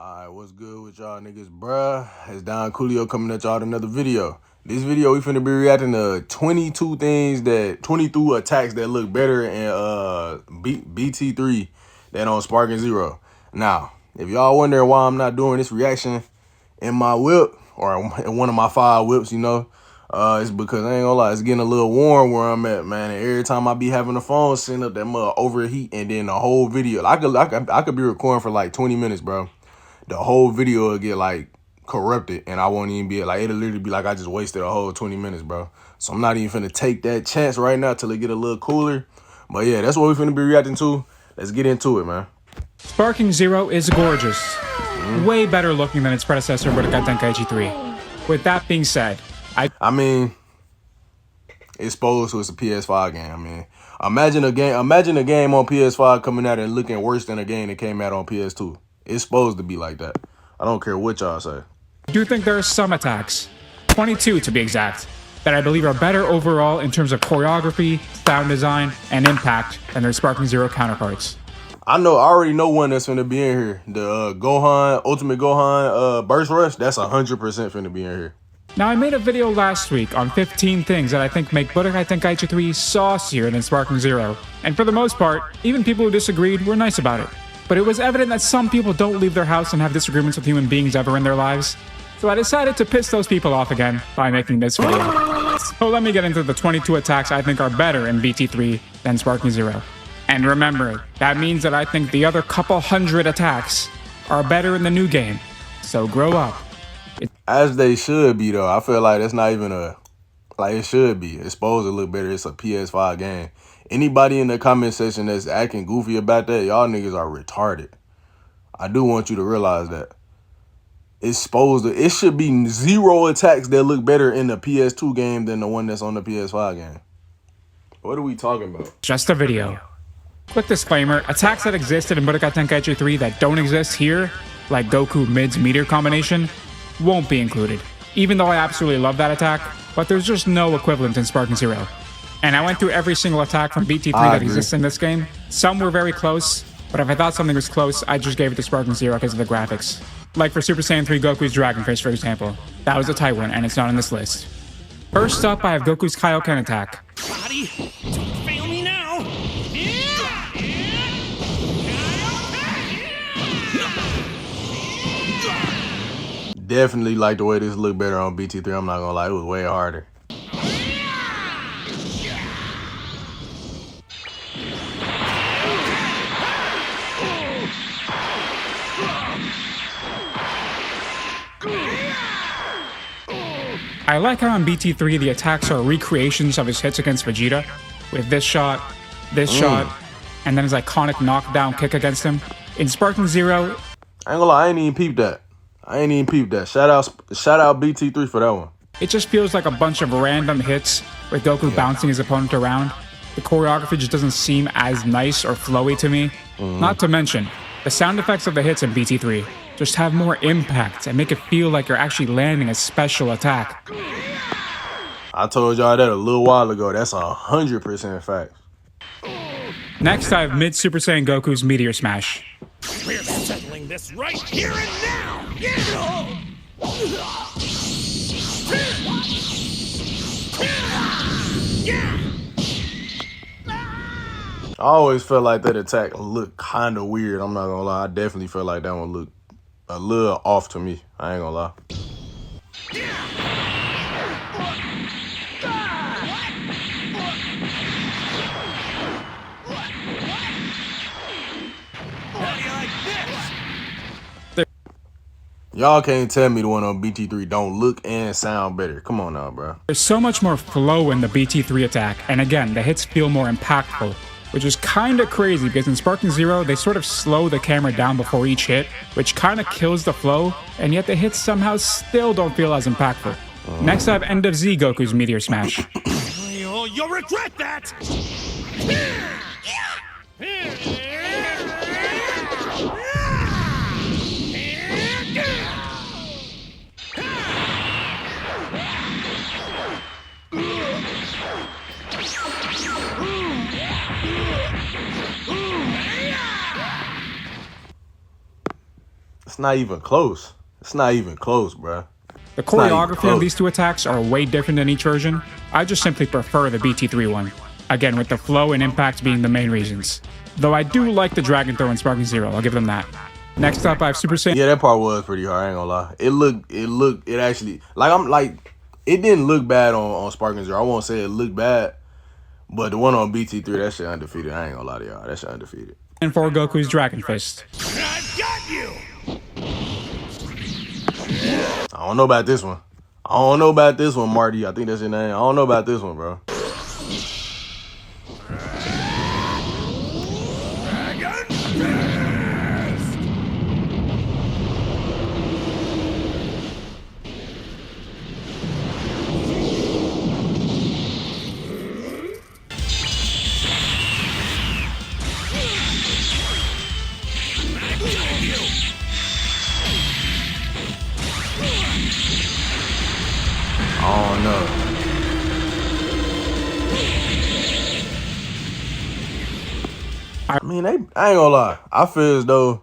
Alright, what's good with y'all niggas, bruh? It's Don Coolio coming at y'all with another video. This video, we finna be reacting to 22 attacks that look better in BT3 than on Sparking Zero. Now, if y'all wondering why I'm not doing this reaction in my whip, or in one of my 5 whips, it's because I ain't gonna lie, it's getting a little warm where I'm at, man. And every time I be having the phone send up that mud overheat, and then the whole video, I could be recording for like 20 minutes, bro. The whole video will get like corrupted, and I won't even be like, it'll literally be like I just wasted a whole 20 minutes, bro. So I'm not even finna take that chance right now till it get a little cooler. But yeah, that's what we finna be reacting to. Let's get into it, man. Sparking Zero is gorgeous. Way better looking than its predecessor, Goku Kaio-ken 3. With that being said, I mean, it's supposed to, it's a PS5 game. I mean, imagine a game on PS5 coming out and looking worse than a game that came out on PS2. It's supposed to be like that. I don't care what y'all say. I do think there are some attacks, 22 to be exact, that I believe are better overall in terms of choreography, sound design, and impact than their Sparking Zero counterparts. I already know one that's finna be in here. The Gohan, Ultimate Gohan Burst Rush, that's 100% finna be in here. Now, I made a video last week on 15 things that I think make Goku Kaio-ken 3 saucier than Sparking Zero. And for the most part, even people who disagreed were nice about it. But it was evident that some people don't leave their house and have disagreements with human beings ever in their lives. So I decided to piss those people off again by making this video. So let me get into the 22 attacks I think are better in BT3 than Sparking Zero. And remember, that means that I think the other couple hundred attacks are better in the new game. So grow up. As they should be, though. I feel like that's not even like it should be. It's supposed to look better. It's a PS5 game. Anybody in the comment section that's acting goofy about that, y'all niggas are retarded. I do want you to realize that. It should be 0 attacks that look better in the PS2 game than the one that's on the PS5 game. What are we talking about? Just a video. Quick disclaimer, attacks that existed in Goku Kaio-ken 3 that don't exist here, like Goku mid's Meteor combination, won't be included. Even though I absolutely love that attack, but there's just no equivalent in Sparking Zero. And I went through every single attack from BT3 that exists in this game. Some were very close, but if I thought something was close, I just gave it to Sparking Zero because of the graphics. Like for Super Saiyan 3 Goku's Dragon Face, for example. That was a tight one, and it's not on this list. First up, I have Goku's Kaio-ken attack. Body, don't fail me now. Definitely like the way this looked better on BT3. I'm not gonna lie, it was way harder. I like how in BT3 the attacks are recreations of his hits against Vegeta, with this shot, and then his iconic knockdown kick against him. In Sparking Zero, I ain't gonna lie, I ain't even peeped that. Shout out BT3 for that one. it just feels like a bunch of random hits with Goku bouncing his opponent around. The choreography just doesn't seem as nice or flowy to me. Not to mention, the sound effects of the hits in BT3 just have more impact and make it feel like you're actually landing a special attack. I told y'all that a little while ago. That's 100% fact. Next, I have mid Super Saiyan Goku's Meteor Smash. We're settling this right here and now. I always felt like that attack looked kind of weird. I'm not gonna lie. I definitely felt like that one looked a little off to me. I ain't gonna lie. Y'all can't tell me the one on BT3 don't look and sound better. Come on now, bro. There's so much more flow in the BT3 attack, and again, the hits feel more impactful, which is kinda crazy because in Sparking Zero, they sort of slow the camera down before each hit, which kinda kills the flow, and yet the hits somehow still don't feel as impactful. Next, I have End of Z Goku's Meteor Smash. You'll regret that! It's not even close. It's not even close, bro. The choreography of these two attacks are way different in each version. I just simply prefer the BT3 one. Again, with the flow and impact being the main reasons. Though I do like the Dragon Throw in Sparking Zero, I'll give them that. Next up, I have Super Saiyan. Yeah, that part was pretty hard, I ain't gonna lie. It actually, it didn't look bad on Sparking Zero. I won't say it looked bad, but the one on BT3, that shit undefeated. I ain't gonna lie to y'all, that shit undefeated. And for Goku's Dragon Fist. I've got you! I don't know about this one. I don't know about this one, Marty. I think that's your name. I don't know about this one, bro. Dragon Fist! I don't know. I mean, I ain't gonna lie. I feel as though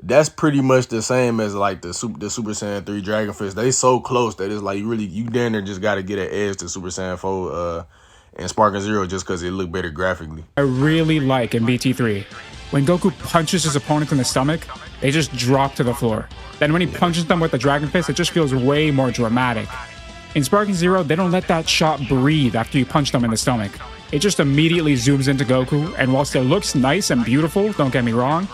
that's pretty much the same as like the Super Saiyan 3 Dragon Fist. They so close that it's like you damn near just gotta get an edge to Super Saiyan 4 and Sparking Zero just because it look better graphically. I really like in BT3. When Goku punches his opponent in the stomach, they just drop to the floor. Then when he punches them with the Dragon Fist, it just feels way more dramatic. In Sparking Zero, they don't let that shot breathe after you punch them in the stomach. It just immediately zooms into Goku, and whilst it looks nice and beautiful, don't get me wrong,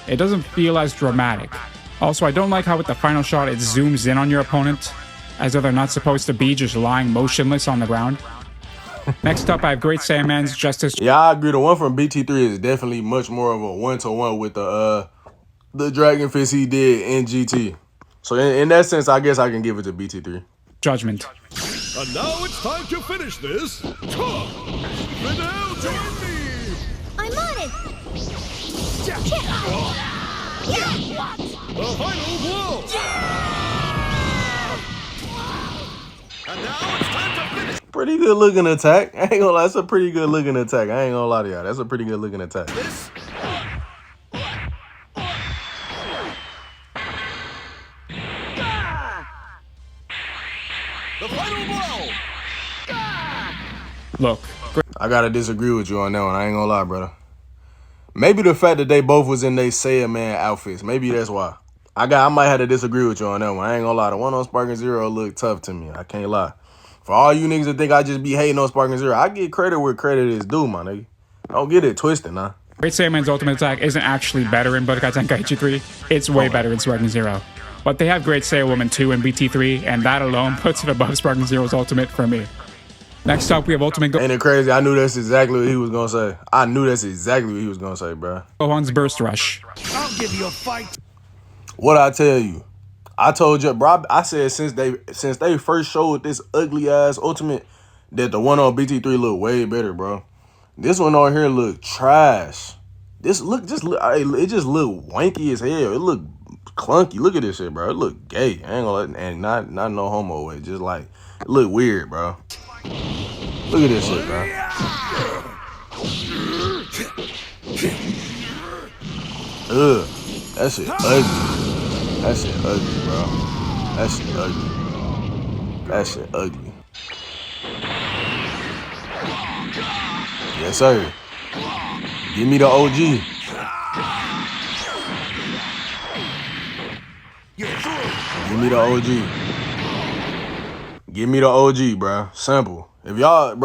it doesn't feel as dramatic. Also, I don't like how with the final shot it zooms in on your opponent, as though they're not supposed to be just lying motionless on the ground. Next up, I have Great Saiyaman's Justice. Yeah, I agree. The one from BT3 is definitely much more of a one-to-one with the Dragon Fist he did in GT. So in that sense, I guess I can give it to BT3. Judgment. And now it's time to finish this. Fidel, join me! I'm on it! The final blow! And now it's time to finish Pretty good looking attack. I ain't gonna lie, that's a pretty good looking attack. I ain't gonna lie to y'all. That's a pretty good looking attack. this. The final blow! Look, I gotta disagree with you on that one. I ain't gonna lie, brother. Maybe the fact that they both was in their Saiyaman outfits. Maybe that's why. I might have to disagree with you on that one. I ain't gonna lie. The one on Sparking Zero looked tough to me. I can't lie. For all you niggas that think I just be hating on Sparking Zero, I get credit where credit is due, my nigga. Don't get it twisted, nah. Great Saiyaman's ultimate attack isn't actually better in Budokai Tenkaichi 3. It's way better in Sparking Zero. But they have Great Saiyawoman 2 in BT3, and that alone puts it above Sparking Zero's ultimate for me. Next up, we have Ultimate Ain't it crazy? I knew that's exactly what he was gonna say. I knew that's exactly what he was gonna say, bro. Gohan's Burst Rush. I'll give you a fight. What I tell you? I told you, bro. I said since they first showed this ugly ass ultimate, that the one on BT3 looked way better, bro. This one on here look trash. It just look wanky as hell. It look clunky. Look at this shit, bro. It look gay. I ain't gonna and not no homo way. Just like it look weird, bro. Look at this shit, bro. Ugh. That shit ugly. That shit ugly, bro. That shit ugly. That shit ugly. Yes, sir. Give me the OG. Give me the OG. Give me the OG, bro. Simple. If y'all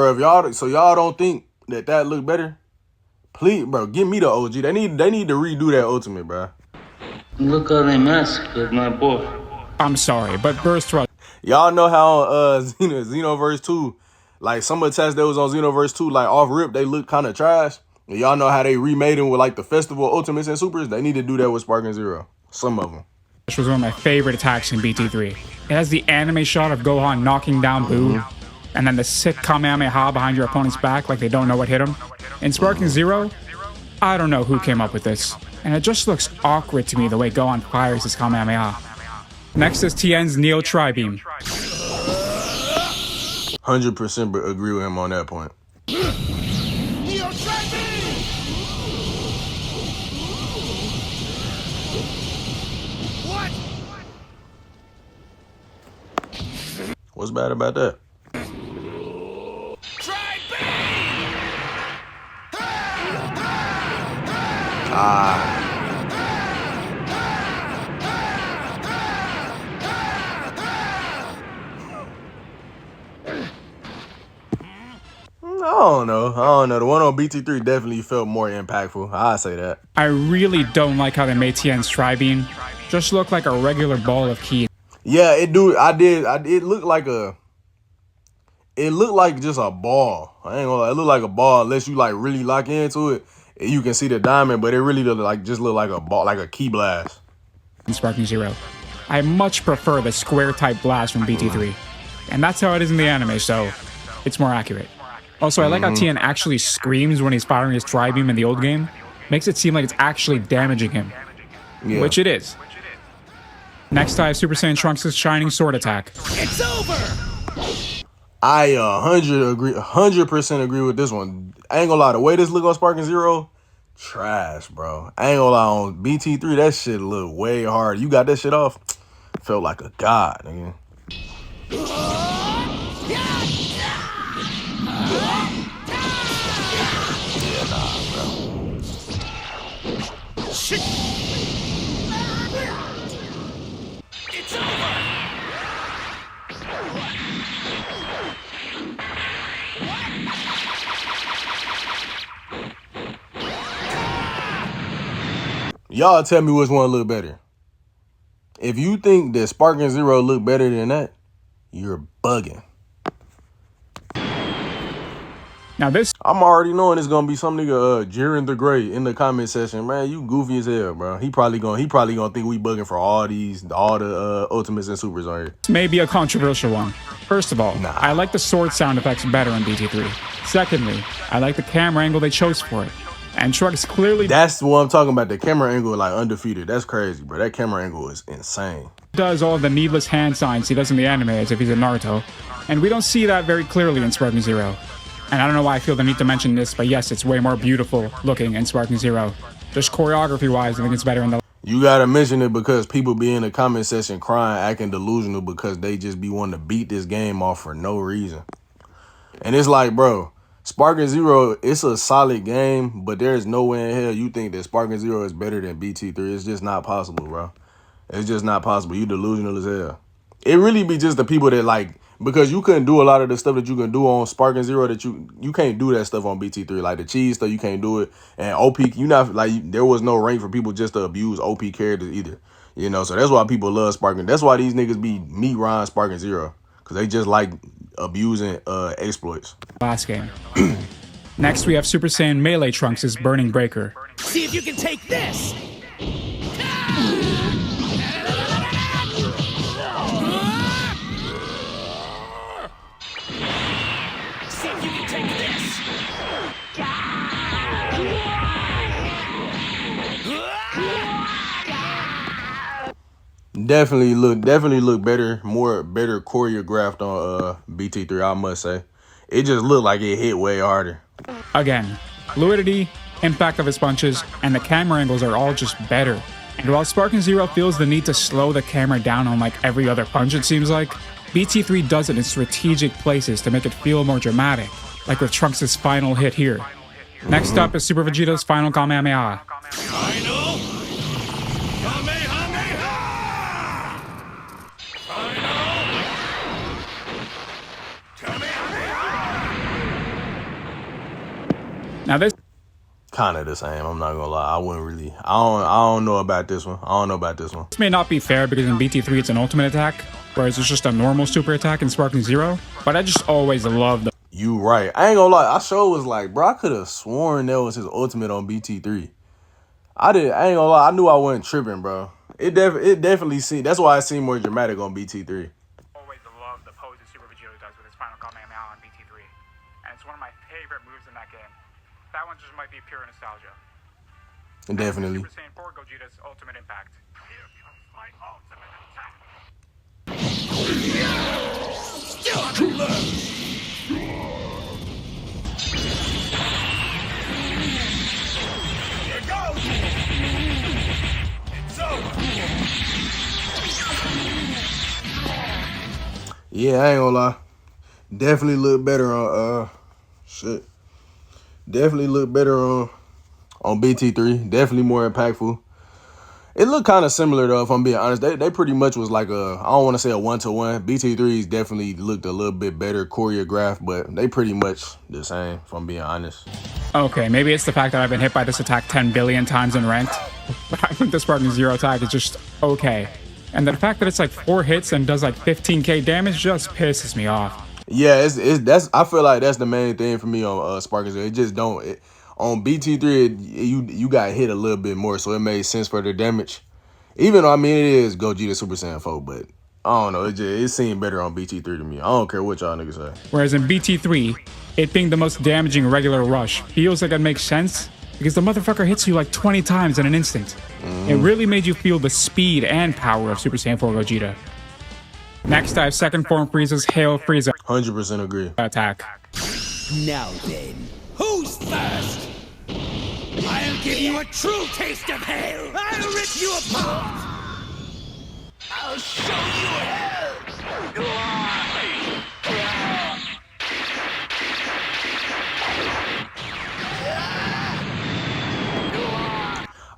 don't think that look better, please, bro, give me the OG. They need to redo that ultimate, bro. Look how they massacred my boy. I'm sorry, but Burst Rush. Y'all know how Xenoverse 2, like some attacks that was on Xenoverse 2, like off rip, they look kind of trash. And y'all know how they remade them with like the festival ultimates and supers. They need to do that with Sparking Zero. Some of them. This was one of my favorite attacks in BT3. It has the anime shot of Gohan knocking down Boo, and then the sick Kamehameha behind your opponent's back like they don't know what hit him. In Sparking Zero, I don't know who came up with this, and it just looks awkward to me the way Gohan fires his Kamehameha. Next is Tien's Neo Tribeam. 100% agree with him on that point. What's bad about that? Ah. I don't know. The one on BT3 definitely felt more impactful. I say that. I really don't like how they made Tien's tribeam just look like a regular ball of ki. Yeah, it do. It looked like a. It looked like just a ball. I ain't gonna lie. It looked like a ball unless you like really lock into it. And you can see the diamond, but it really looked like a ball, like a key blast. In Sparking Zero, I much prefer the square type blast from BT3, and that's how it is in the anime, so it's more accurate. Also, I like how Tien actually screams when he's firing his tribeam in the old game. Makes it seem like it's actually damaging him, which it is. Next, I have Super Saiyan Trunks' Shining Sword attack. It's over! I 100% agree with this one. I ain't gonna lie, the way this look on Sparking Zero, trash, bro. I ain't gonna lie, on BT3, that shit look way hard. You got that shit off, felt like a god, nigga. Yeah, nah, bro. Shit! It's over! Y'all tell me which one look better. If you think that Sparking Zero look better than that, you're bugging. Now this, I'm already knowing it's gonna be some nigga Jiren the Great in the comment section. Man, you goofy as hell, bro. He probably gonna think we bugging for all the ultimates and supers on here. may be a controversial one. First of all, I like the sword sound effects better in BT3. Secondly, I like the camera angle they chose for it. And Trunks clearly That's what I'm talking about. The camera angle, like undefeated. That's crazy, bro. That camera angle is insane. does all of the needless hand signs he does in the anime as if he's in Naruto. And we don't see that very clearly in Sparking Zero. And I don't know why I feel the need to mention this, but yes, it's way more beautiful looking in Sparking Zero. Just choreography-wise, I think it's better in the... You gotta mention it because people be in the comment section crying, acting delusional because they just be wanting to beat this game off for no reason. And it's like, bro, Sparking Zero, it's a solid game, but there's no way in hell you think that Sparking Zero is better than BT3. It's just not possible, bro. It's just not possible. You delusional as hell. It really be just the people that like, because you couldn't do a lot of the stuff that you can do on Sparking Zero that you can't do that stuff on BT3. Like the cheese stuff, you can't do it. And OP, you not like, there was no rank for people just to abuse OP characters either. You know, so that's why people love Sparking. That's why these niggas be meat Ryan Sparking Zero. Because they just like abusing exploits. last game. Next, we have Super Saiyan Melee Trunks' Burning Breaker. See if you can take this! See if you can take this! Definitely look better, better choreographed on BT3, I must say. It just looked like it hit way harder. Again, fluidity, impact of his punches, and the camera angles are all just better. And while Sparking Zero feels the need to slow the camera down on like every other punch it seems like, BT3 does it in strategic places to make it feel more dramatic, like with Trunks' final hit here. Next up is Super Vegeta's final Kamehameha. Final Kamehameha! Final Kamehameha! Now this Kind of the same, I'm not gonna lie. I wouldn't really, I don't know about this one. This may not be fair because in BT3 it's an ultimate attack, whereas it's just a normal super attack in Sparking Zero, but I just always love the... You right. I ain't gonna lie. I sure was like, bro, I could have sworn that was his ultimate on BT3. I ain't gonna lie. I knew I wasn't tripping, bro. It definitely seemed, that's why it seemed more dramatic on BT3. Always love the pose that Super Vegeta does with his final Kamehameha on BT3, and it's one of my favorite moves in that game. That one just might be pure nostalgia. Definitely. Super Saiyan 4 Gogeta's ultimate impact. Here comes my ultimate attack! Here goes! It's over! Yeah, I ain't gonna lie. Definitely look better on shit. Definitely look better on BT3. Definitely more impactful. It looked kind of similar though, if I'm being honest. They pretty much was like I don't want to say a 1-to-1. BT3's definitely looked a little bit better choreographed, but they pretty much the same, if I'm being honest. Okay, maybe it's the fact that I've been hit by this attack 10 billion times in ranked, but I think the Sparking Zero attack is just okay. And the fact that it's like 4 hits and does like 15k damage just pisses me off. Yeah, that's I feel like that's the main thing for me on Sparking Zero. It just don't on BT3 you got hit a little bit more, so it made sense for the damage. Even though I mean it is Gogeta Super Saiyan 4, but I don't know, it seemed better on BT3 to me. I don't care what y'all niggas say. Whereas in BT3, it being the most damaging regular rush feels like it makes sense because the motherfucker hits you like 20 times in an instant. It really made you feel the speed and power of Super Saiyan 4 Gogeta. Next, I have second form Frieza's Hail Frieza 100% agree. attack. Now then, who's first? I'll give you a true taste of hell! I'll rip you apart! I'll show you hell!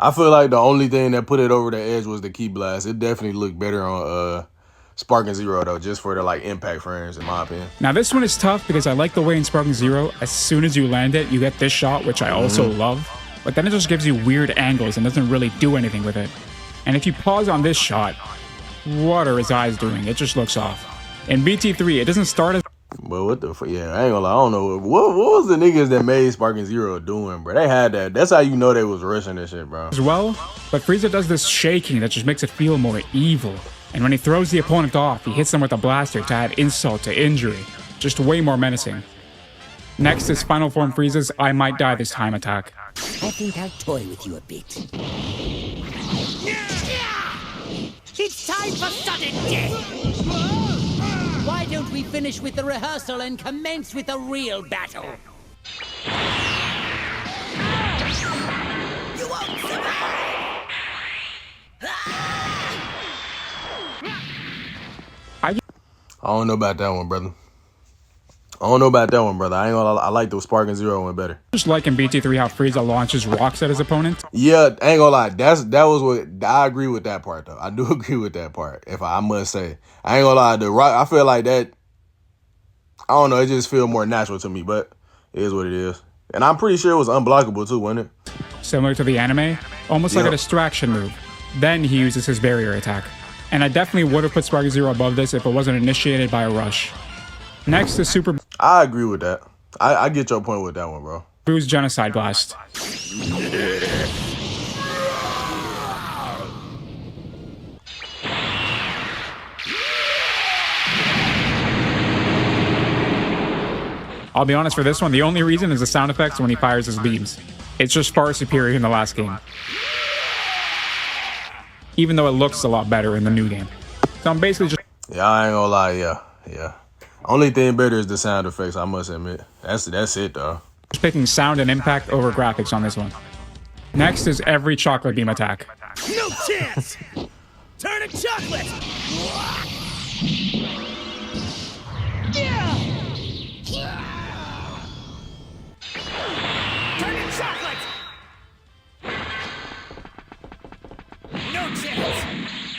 I feel like the only thing that put it over the edge was the Ki Blast. It definitely looked better on Sparking Zero though, just for the like impact frames in my opinion. Now this one is tough because I like the way in Sparking Zero, as soon as you land it, you get this shot, which I also love, but then it just gives you weird angles and doesn't really do anything with it. And if you pause on this shot, what are his eyes doing? It just looks off. In BT3, it doesn't start as But what the fuck? Yeah, I ain't gonna lie. I don't know. What was the niggas that made Sparking Zero doing, bro? They had that. That's how you know they was rushing this shit, bro. well, but Frieza does this shaking that just makes it feel more evil. And when he throws the opponent off, he hits them with a blaster to add insult to injury. Just way more menacing. Next is Final Form Frieza's I Might Die This Time attack. I think I'll toy with you a bit. It's time for sudden death! Why don't we finish with the rehearsal and commence with the real battle? You won't survive! I don't know about that one, brother. I don't know about that one, brother. I ain't gonna lie. I like the Sparking Zero one better. Just like in BT3 how Frieza launches rocks at his opponent. Yeah, I ain't gonna lie. That was what I agree with that part though. I do agree with that part. If I must say, I ain't gonna lie. The rock, I feel like that. I don't know. It just feels more natural to me, but it is what it is. And I'm pretty sure it was unblockable too, wasn't it? Similar to the anime, almost like a distraction move. Then he uses his barrier attack. And I definitely would have put Sparking Zero above this if it wasn't initiated by a rush. Next is Super I agree with that. I get your point with that one, bro. Boo's Genocide Blast. I'll be honest, for this one, the only reason is the sound effects when he fires his beams. It's just far superior in the last game. Even though it looks a lot better in the new game. So I'm basically just... Yeah, I ain't gonna lie, yeah. Only thing better is the sound effects, I must admit. That's it, though. Just picking sound and impact over graphics on this one. Next is every chocolate beam attack. No chance! Turn to chocolate! Turn to chocolate! No chance!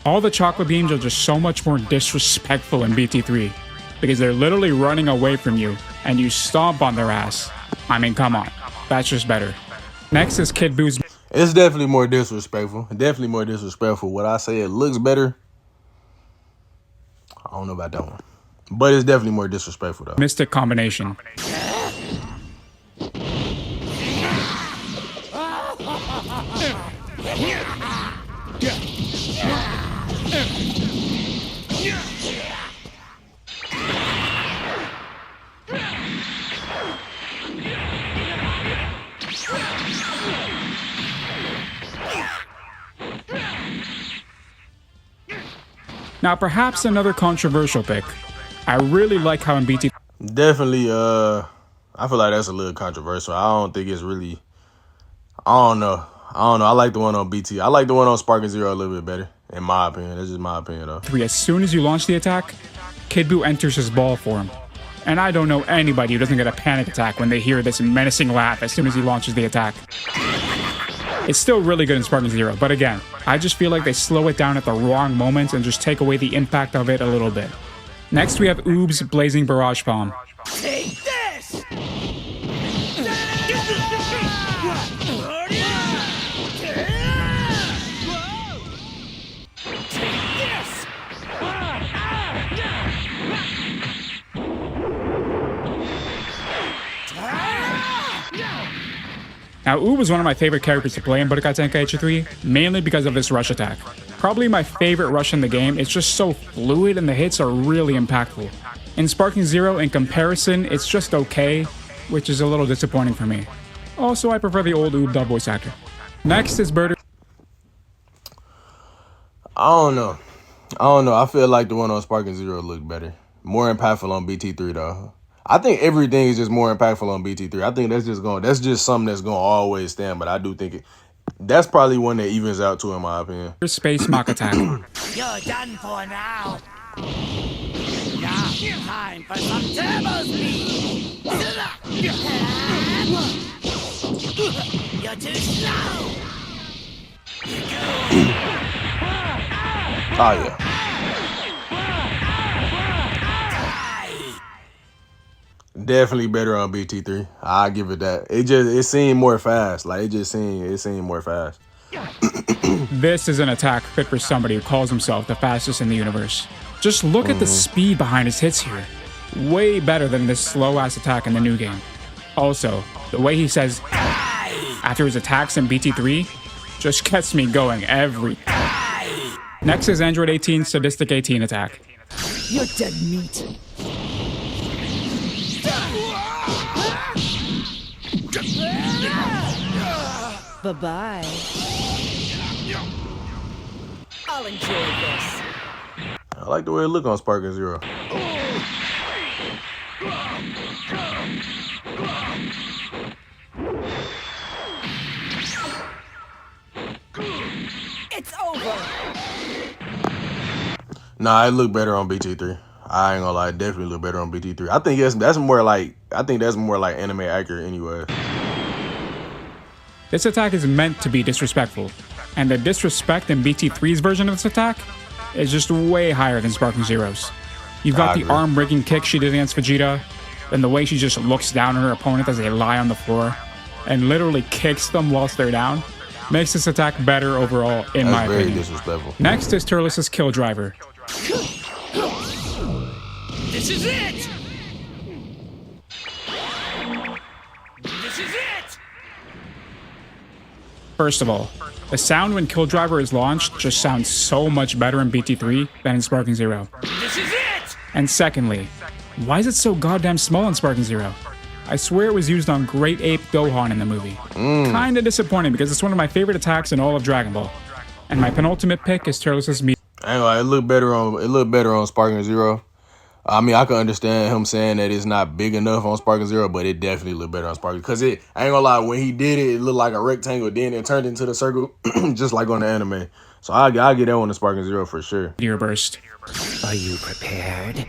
All the chocolate beams are just so much more disrespectful in BT3 because they're literally running away from you and you stomp on their ass. I mean, come on. That's just better. Next is Kid Boo's... It's definitely more disrespectful. Definitely more disrespectful. Would I say it looks better? I don't know about that one. But it's definitely more disrespectful, though. Mystic Combination. Now, perhaps another controversial pick. I really like how in BT... Definitely, I feel like that's a little controversial. I don't think it's really... I don't know. I like the one on BT. I like the one on Sparking Zero a little bit better, in my opinion. That's just my opinion, though. As soon as you launch the attack, Kid Buu enters his ball form. And I don't know anybody who doesn't get a panic attack when they hear this menacing laugh as soon as he launches the attack. It's still really good in Sparking Zero, but again, I just feel like they slow it down at the wrong moments and just take away the impact of it a little bit. Next we have Uub's Blazing Barrage Palm. Take this! Now, Uub was one of my favorite characters to play in Budokai Tenkaichi 3, mainly because of this rush attack. Probably my favorite rush in the game, it's just so fluid and the hits are really impactful. In Sparking Zero, in comparison, it's just okay, which is a little disappointing for me. Also, I prefer the old Uub dub voice actor. Next is Burter. I don't know. I feel like the one on Sparking Zero looked better. More impactful on BT3 though. I think everything is just more impactful on BT3. I think that's just something that's gonna always stand. But I do think that's probably one that evens out too, in my opinion. Space Mach Attack. You're done for now. Now, time for some turbo speed. You're too slow. Oh yeah. Definitely better on BT3. I give it that. It seemed more fast. Like it seemed more fast. This is an attack fit for somebody who calls himself the fastest in the universe. Just look at the speed behind his hits here. Way better than this slow ass attack in the new game. Also, the way he says after his attacks in BT3 just gets me going every. Next is Android 18's Sadistic 18 attack. You're dead meat. Bye-bye. I'll enjoy this. I like the way it look on Sparking Zero. It's over. Nah, it look better on BT3. I ain't gonna lie, it definitely look better on BT3. I think that's more like anime accurate anyway. This attack is meant to be disrespectful, and the disrespect in BT3's version of this attack is just way higher than Sparking Zero's. You've got the arm breaking kick she did against Vegeta, then the way she just looks down on her opponent as they lie on the floor, and literally kicks them whilst they're down, makes this attack better overall in my opinion. Very disrespectful. Next is Turles' Kill Driver. This is it! This is it! First of all, the sound when Kill Driver is launched just sounds so much better in BT3 than in Sparking Zero. This is it! And secondly, why is it so goddamn small in Sparking Zero? I swear it was used on Great Ape Gohan in the movie. Kinda disappointing because it's one of my favorite attacks in all of Dragon Ball. And my penultimate pick is Turles' Meteor. Anyway, it looked better on Sparking Zero. I mean, I can understand him saying that it's not big enough on Sparking Zero, but it definitely looked better on Sparking. Because I ain't gonna lie, when he did it, it looked like a rectangle, then it turned into the circle, just like on the anime. So I'll get that one to Sparking Zero for sure. Meteor Burst. Are you prepared?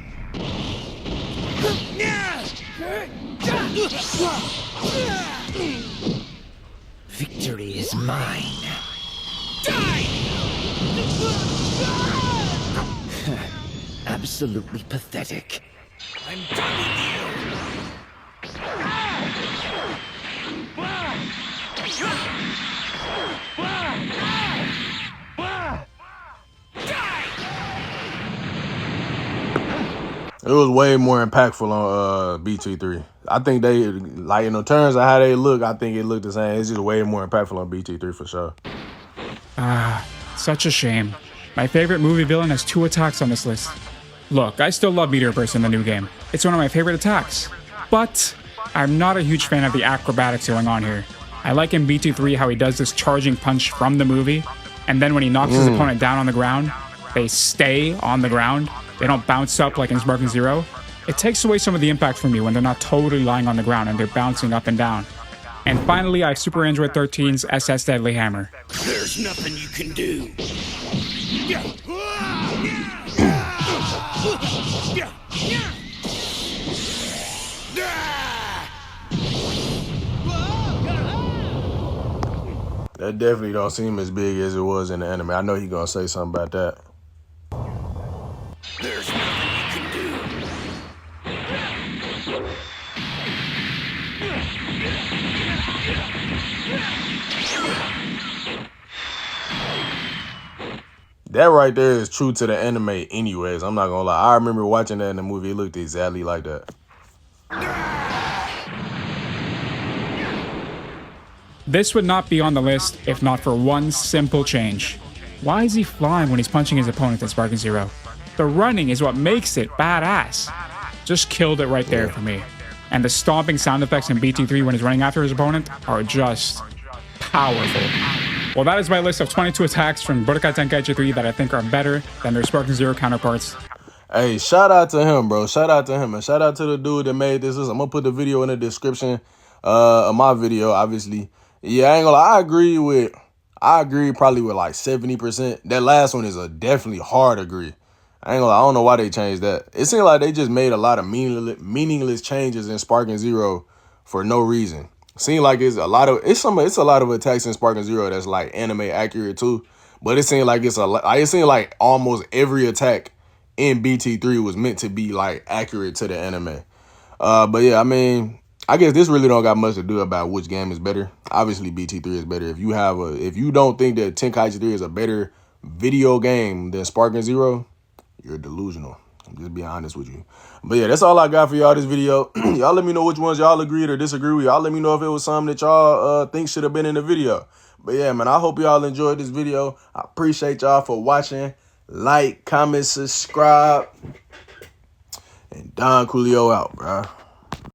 Victory is mine. Die! Absolutely pathetic. I'm done with you! It was way more impactful on BT3. I think they, like, in the terms of how they look, I think it looked the same. It's just way more impactful on BT3 for sure. Such a shame. My favorite movie villain has 2 attacks on this list. Look, I still love Meteor Burst in the new game. It's one of my favorite attacks. But I'm not a huge fan of the acrobatics going on here. I like in BT3 how he does this charging punch from the movie, and then when he knocks his opponent down on the ground, they stay on the ground. They don't bounce up like in Sparking Zero. It takes away some of the impact from me when they're not totally lying on the ground and they're bouncing up and down. And finally, I have Super Android 13's SS Deadly Hammer. There's nothing you can do. That definitely don't seem as big as it was in the anime. I know he gonna say something about that. There's nothing you can do. That right there is true to the anime anyways. I'm not gonna lie. I remember watching that in the movie. It looked exactly like that. This would not be on the list if not for one simple change. Why is he flying when he's punching his opponent in Sparking Zero? The running is what makes it badass. Just killed it right there for me. And the stomping sound effects in BT3 when he's running after his opponent are just powerful. Well, that is my list of 22 attacks from Budokai Tenkaichi 3 that I think are better than their Sparking Zero counterparts. Hey, shout out to him, bro. Shout out to him. And shout out to the dude that made this. I'm going to put the video in the description of my video, obviously. Yeah, I ain't gonna lie. I agree probably with like 70%. That last one is a definitely hard agree. I ain't gonna lie. I don't know why they changed that. It seemed like they just made a lot of meaningless changes in Sparking Zero for no reason. Seemed like it's a lot of attacks in Sparking Zero that's like anime accurate too. But it seemed like it seemed like almost every attack in BT3 was meant to be like accurate to the anime. But yeah, I mean, I guess this really don't got much to do about which game is better. Obviously, BT3 is better. If you don't think that Tenkaichi 3 is a better video game than Sparking Zero, you're delusional. I'm just being honest with you. But yeah, that's all I got for y'all this video. Y'all let me know which ones y'all agreed or disagree with. Y'all let me know if it was something that y'all think should have been in the video. But yeah, man, I hope y'all enjoyed this video. I appreciate y'all for watching. Like, comment, subscribe. And Don Coolio out, bro.